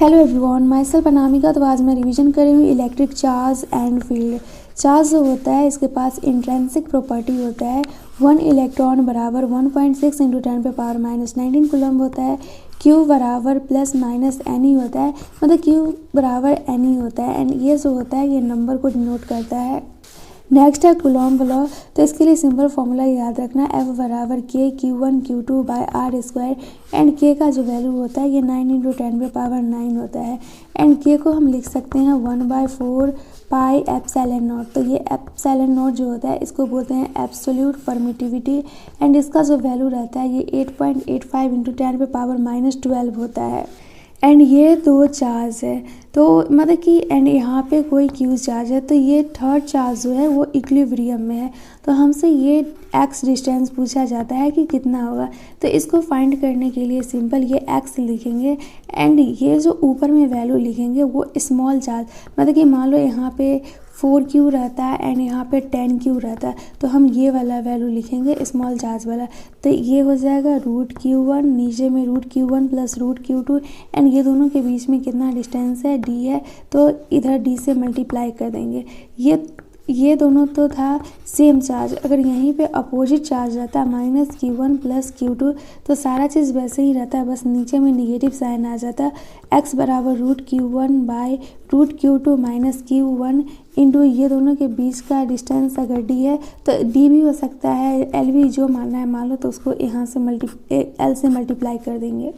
Hello everyone, my self Anamika. तो आज मैं रिवीजन कर रही हूँ electric charge and field. Charge जो होता है इसके पास इंट्रिंसिक प्रॉपर्टी होता है 1 इलेक्ट्रॉन बराबर 1.6 इंटू 10⁻⁻19 कूलम होता है। क्यू बराबर प्लस माइनस एन ही होता है, मतलब क्यू बराबर एन ही होता है। एंड ये जो होता है ये नंबर को डिनोट करता है। नेक्स्ट है कूलॉम लॉ। तो इसके लिए सिंपल फॉर्मूला याद रखना, F बराबर के Q1 Q2 by R square. And के का जो वैल्यू होता है ये 9 इंटू 10⁻9 होता है। एंड के को हम लिख सकते हैं 1/4 पाई एप्सिलॉन नॉट। तो ये एप्सिलॉन नॉट जो होता है इसको बोलते हैं एब्सोल्यूट परमिटिविटी। एंड इसका जो वैल्यू रहता है ये 8.85 इंटू 10⁻12 होता है। एंड ये दो चार्ज है, तो मतलब कि एंड यहाँ पे कोई क्यू चार्ज है, तो ये थर्ड चार्ज जो है वो इक्विलिब्रियम में है। तो हमसे ये एक्स डिस्टेंस पूछा जाता है कि कितना होगा। तो इसको फाइंड करने के लिए सिंपल ये एक्स लिखेंगे एंड ये जो ऊपर में वैल्यू लिखेंगे वो स्मॉल चार्ज, मतलब कि मान लो यहाँ पे 4Q रहता है एंड यहाँ पे 10Q रहता है, तो हम ये वाला वैल्यू लिखेंगे स्मॉल चार्ज वाला। तो ये हो जाएगा √Q1, नीचे में √Q1 प्लस √Q2। एंड ये दोनों के बीच में कितना डिस्टेंस है, D है, तो इधर D से मल्टीप्लाई कर देंगे। ये दोनों तो था सेम चार्ज। अगर यहीं पे अपोजिट चार्ज रहता है -Q1 प्लस Q2, तो सारा चीज़ वैसे ही रहता है, बस नीचे में निगेटिव साइन आ जाता है। x बराबर √Q1 by √Q2 minus Q1 into ये दोनों के बीच का डिस्टेंस अगर D है तो D भी हो सकता है, L भी, जो मानना है मान लो। तो उसको यहाँ से L से मल्टीप्लाई कर देंगे।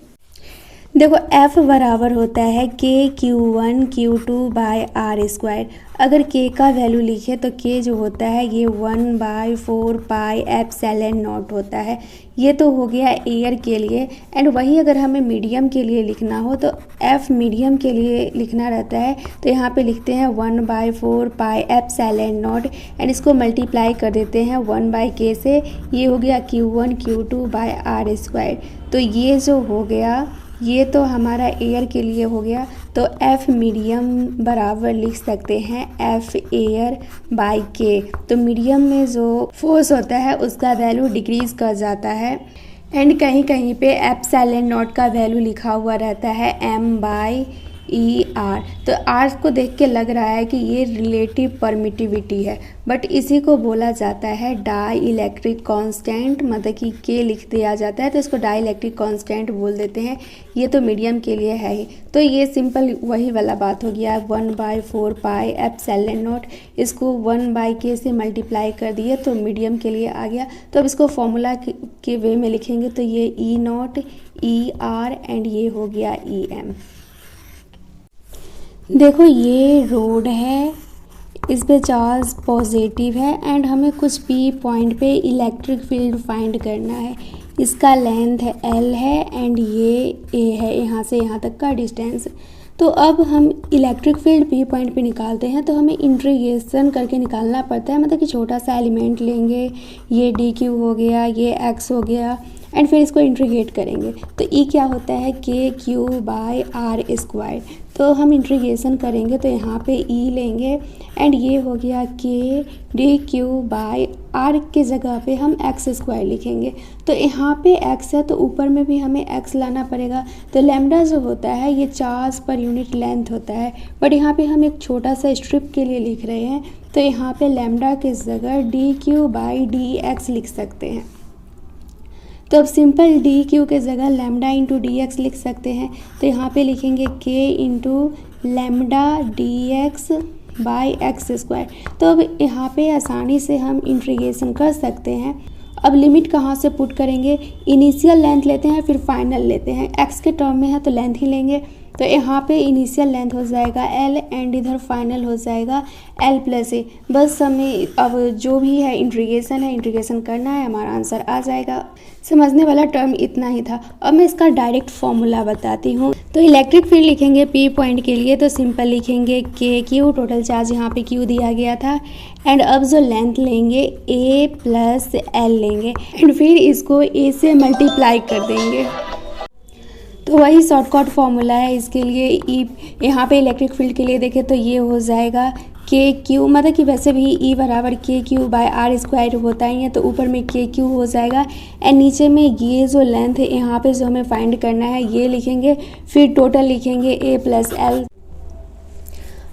देखो F बराबर होता है के Q1 Q2 by R square. अगर K का वैल्यू लिखे तो K जो होता है ये 1/4 पाई एप्सिलॉन नॉट होता है। ये तो हो गया एयर के लिए। एंड वही अगर हमें मीडियम के लिए लिखना हो तो F मीडियम के लिए लिखना रहता है, तो यहाँ पे लिखते हैं 1/4 पाई एप्सिलॉन नॉट एंड इसको मल्टीप्लाई कर देते हैं 1/K से। ये हो गया Q1 Q2 by R square. तो ये जो हो गया ये तो हमारा एयर के लिए हो गया। तो F मीडियम बराबर लिख सकते हैं F एयर बाई K। तो मीडियम में जो फोर्स होता है उसका वैल्यू डिक्रीज कर जाता है। एंड कहीं कहीं पे एप्सिलॉन नॉट का वैल्यू लिखा हुआ रहता है M/ER। तो R को देख के लग रहा है कि ये रिलेटिव परमिटिविटी है, बट इसी को बोला जाता है डाई इलेक्ट्रिक कांस्टेंट, मतलब कि K लिख दिया जाता है तो इसको डाई इलेक्ट्रिक कांस्टेंट बोल देते हैं। ये तो मीडियम के लिए है ही। तो ये सिंपल वही वाला बात हो गया, 1/4 पाई एप्सिलॉन नॉट। इसको 1/K से मल्टीप्लाई कर दिए तो मीडियम के लिए आ गया। तो अब इसको फॉर्मूला के वे में लिखेंगे तो ये E0 ER एंड ये हो गया EM। देखो ये रोड है, इस पे चार्ज पॉजिटिव है एंड हमें कुछ P पॉइंट पे इलेक्ट्रिक फील्ड फाइंड करना है। इसका लेंथ है L है एंड ये A है, यहाँ से यहाँ तक का डिस्टेंस। तो अब हम इलेक्ट्रिक फील्ड P पॉइंट पे निकालते हैं तो हमें इंटीग्रेशन करके निकालना पड़ता है, मतलब कि छोटा सा एलिमेंट लेंगे, ये DQ हो गया, ये X हो गया एंड फिर इसको इंटीग्रेट करेंगे। तो E क्या होता है KQ बाई आर स्क्वायर। तो हम इंटीग्रेशन करेंगे तो यहाँ पे E लेंगे एंड ये हो गया KDQ बाई आर के जगह पे हम एक्स स्क्वायर लिखेंगे। तो यहाँ पे x है तो ऊपर में भी हमें x लाना पड़ेगा। तो लैम्डा जो होता है ये चार्ज पर यूनिट लेंथ होता है, बट यहाँ पे हम एक छोटा सा स्ट्रिप के लिए लिख रहे हैं तो यहाँ पे लैम्डा के जगह DQ बाई DX लिख सकते हैं। तो अब सिंपल DQ के जगह लैम्डा इंटू DX लिख सकते हैं। तो यहाँ पे लिखेंगे K into lambda DX by x square. तो अब यहाँ पे आसानी से हम इंटीग्रेशन कर सकते हैं। अब लिमिट कहाँ से पुट करेंगे, इनिशियल लेंथ लेते हैं फिर फाइनल लेते हैं। x के टर्म में है तो लेंथ ही लेंगे। तो यहाँ पे इनिशियल लेंथ हो जाएगा L एंड इधर फाइनल हो जाएगा L प्लस A। बस हमें अब जो भी है इंटीग्रेशन करना है, हमारा आंसर आ जाएगा। समझने वाला टर्म इतना ही था। अब मैं इसका डायरेक्ट फॉर्मूला बताती हूँ। तो इलेक्ट्रिक फील्ड लिखेंगे P पॉइंट के लिए तो सिंपल लिखेंगे KQ, टोटल चार्ज यहाँ पे Q दिया गया था। एंड अब जो लेंथ लेंगे A प्लस L लेंगे एंड फिर इसको A से मल्टीप्लाई कर देंगे। तो वही शॉर्टकट फॉर्मूला है इसके लिए। यहाँ पे इलेक्ट्रिक फील्ड के लिए देखें तो ये हो जाएगा के क्यू, मतलब कि वैसे भी ई बराबर के क्यू बाय आर स्क्वायर होता ही है, तो ऊपर में के क्यू हो जाएगा एंड नीचे में ये जो लेंथ है यहाँ पे जो हमें फाइंड करना है ये लिखेंगे, फिर टोटल लिखेंगे ए प्लस एल।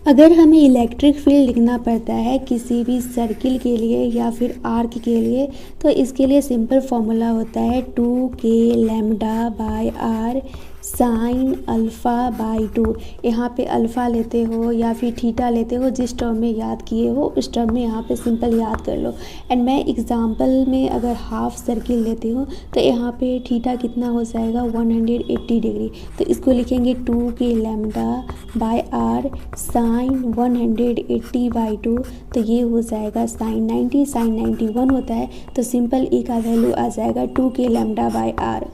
अगर हमें इलेक्ट्रिक फील्ड लिखना पड़ता है किसी भी सर्किल के लिए या फिर आर्क के लिए, तो इसके लिए सिंपल फॉर्मूला होता है 2k lambda by R sine alpha by 2। यहाँ पे अल्फ़ा लेते हो या फिर थीटा लेते हो, जिस टर्म में याद किए हो उस टर्म में यहाँ पे सिंपल याद कर लो। एंड मैं एग्जांपल में अगर हाफ सर्किल लेती हूँ तो यहाँ पे थीटा कितना हो जाएगा 180 डिग्री, तो इसको लिखेंगे 2k lambda by R sine 180 by 2, तो ये हो जाएगा साइन 90, साइन 91 होता है, तो सिंपल ए का वैल्यू आ जाएगा 2k लैम्डा बाय आर।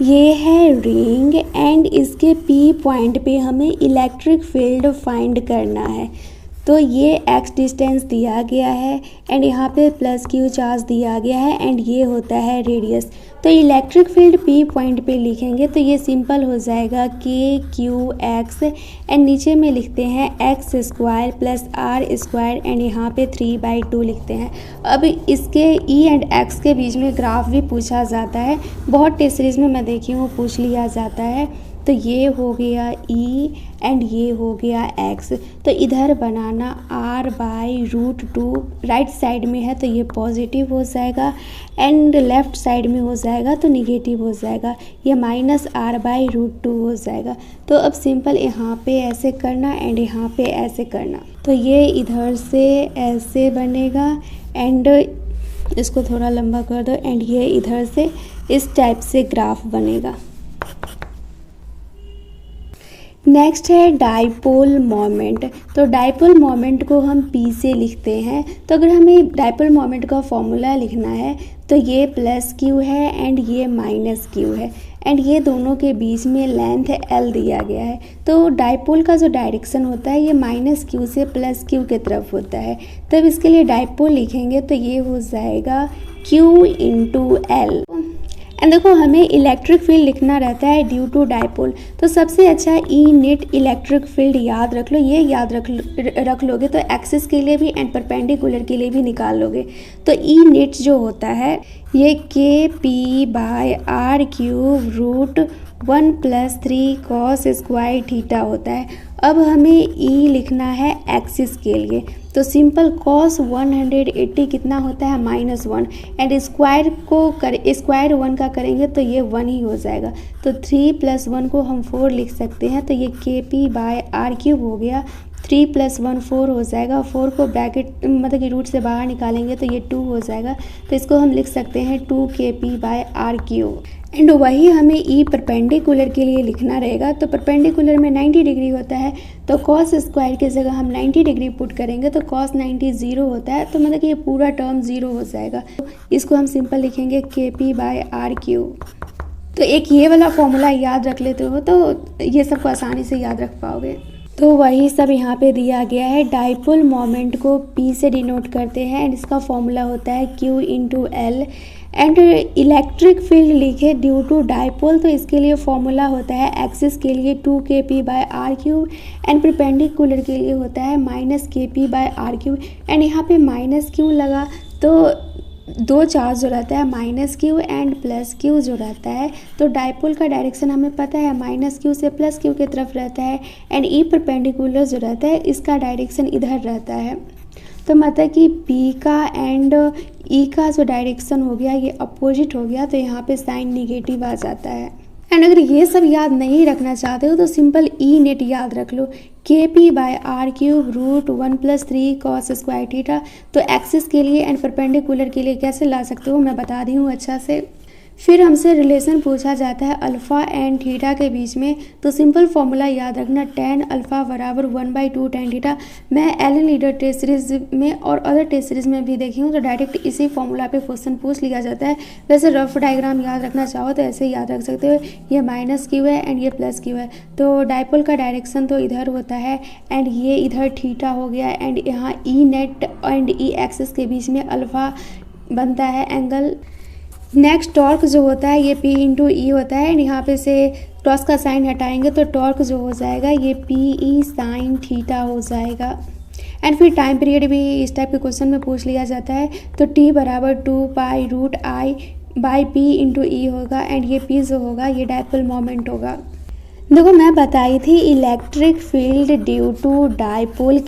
ये है रिंग एंड इसके पी पॉइंट पे हमें इलेक्ट्रिक फील्ड फाइंड करना है। तो ये एक्स डिस्टेंस दिया गया है एंड यहाँ पे प्लस क्यू चार्ज दिया गया है एंड ये होता है रेडियस। तो इलेक्ट्रिक फील्ड पी पॉइंट पे लिखेंगे तो ये सिंपल हो जाएगा के क्यू एक्स एंड नीचे में लिखते हैं x square plus R square and यहाँ पे 3/2 लिखते हैं। अब इसके ई एंड एक्स के बीच में ग्राफ भी पूछा जाता है, बहुत टेस्ट सीरीज में मैं देखी हूँ पूछ लिया जाता है। तो ये हो गया ई एंड ये हो गया एक्स, तो इधर बनाना r/√2 राइट साइड में है तो ये पॉजिटिव हो जाएगा एंड लेफ़्ट साइड में हो जाएगा तो निगेटिव हो जाएगा, ये -r/√2 हो जाएगा। तो अब सिंपल यहाँ पे ऐसे करना एंड यहाँ पे ऐसे करना, तो ये इधर से ऐसे बनेगा एंड इसको थोड़ा लंबा कर दो एंड ये इधर से इस टाइप से ग्राफ बनेगा। नेक्स्ट है डाइपोल मोमेंट। तो डाइपोल मोमेंट को हम P से लिखते हैं, तो अगर हमें डाइपोल मोमेंट का फॉर्मूला लिखना है तो ये प्लस क्यू है एंड ये माइनस क्यू है एंड ये दोनों के बीच में लेंथ L दिया गया है। तो डाइपोल का जो डायरेक्शन होता है ये माइनस क्यू से प्लस क्यू के तरफ होता है, तब इसके लिए डाइपोल लिखेंगे तो ये हो जाएगा Q × L। एंड देखो हमें इलेक्ट्रिक फील्ड लिखना रहता है ड्यू टू डाइपोल, तो सबसे अच्छा ई नेट इलेक्ट्रिक फील्ड याद रख लो, ये याद रख लोगे तो एक्सिस के लिए भी एंड परपेंडिकुलर के लिए भी निकाल लोगे। तो ई नेट जो होता है ये KP/r³ √1 + 3 cos स्क्वायर थीटा होता है। अब हमें ई लिखना है एक्सिस के लिए, तो सिंपल cos 180 कितना होता है -1 एंड स्क्वायर स्क्वायर 1 का करेंगे तो ये 1 ही हो जाएगा, तो 3 + 1 को हम 4 लिख सकते हैं, तो ये KP/r³ हो गया, 3 + 1 4 हो जाएगा, 4 को ब्रैकेट मतलब कि रूट से बाहर निकालेंगे तो ये 2 हो जाएगा, तो इसको हम लिख सकते हैं 2KP/r³ एंड वही हमें ई परपेंडिकुलर के लिए लिखना रहेगा। तो परपेंडिकुलर में 90 डिग्री होता है, तो cos स्क्वायर की जगह हम 90 डिग्री पुट करेंगे तो cos 90 0 होता है, तो मतलब कि ये पूरा टर्म 0 हो जाएगा, तो इसको हम सिंपल लिखेंगे KP/r³। तो एक ये वाला फॉर्मूला याद रख लेते हो तो ये सबको आसानी से याद रख पाओगे। तो वही सब यहाँ पे दिया गया है। डाइपोल मोमेंट को P से डिनोट करते हैं एंड इसका फॉर्मूला होता है Q × L and electric field लिखे ड्यू टू डाइपोल, तो इसके लिए फॉर्मूला होता है एक्सिस के लिए 2KP/r³ एंड परपेंडिकुलर के लिए होता है -KP/r³ एंड यहाँ पे माइनस क्यू लगा तो दो चार्ज जो रहता है -q एंड +q जो रहता है, तो डाइपोल का डायरेक्शन हमें पता है -q से +q की तरफ रहता है एंड ई परपेंडिकुलर जो रहता है इसका डायरेक्शन इधर रहता है, तो मतलब कि P का एंड E का जो डायरेक्शन हो गया ये अपोजिट हो गया, तो यहाँ पे साइन निगेटिव आ जाता है। एंड अगर ये सब याद नहीं रखना चाहते हो तो सिंपल ई नेट याद रख लो KP/r³ √1 + 3 cos स्क्वायर थीटा। तो एक्सिस के लिए एंड परपेंडिकुलर के लिए कैसे ला सकते हो मैं बता दी हूँ अच्छा से। फिर हमसे रिलेशन पूछा जाता है अल्फ़ा एंड थीटा के बीच में, तो सिंपल फॉर्मूला याद रखना tan अल्फ़ा = 1/2 tan थीटा। मैं एलन लीडर टेस्ट सीरीज में और अदर टेस्ट सीरीज में भी देखी हूँ, तो डायरेक्ट इसी फॉर्मूला पे क्वेश्चन पूछ लिया जाता है। वैसे रफ डायग्राम याद रखना चाहो तो ऐसे याद रख सकते हो, ये -q है एंड ये +q है, तो डाइपोल का डायरेक्शन तो इधर होता है एंड ये इधर थीटा हो गया एंड यहाँ E net and E axis के बीच में अल्फ़ा बनता है एंगल। नेक्स्ट टॉर्क जो होता है ये P × E होता है एंड यहाँ पे से क्रॉस का साइन हटाएंगे तो टॉर्क जो हो जाएगा ये PE sin थीटा हो जाएगा। एंड फिर टाइम पीरियड भी इस टाइप के क्वेश्चन में पूछ लिया जाता है। तो t बराबर 2π√I/p/e होगा एंड ये p जो होगा ये डायपोल मोमेंट होगा। देखो मैं बताई थी electric field due to dipole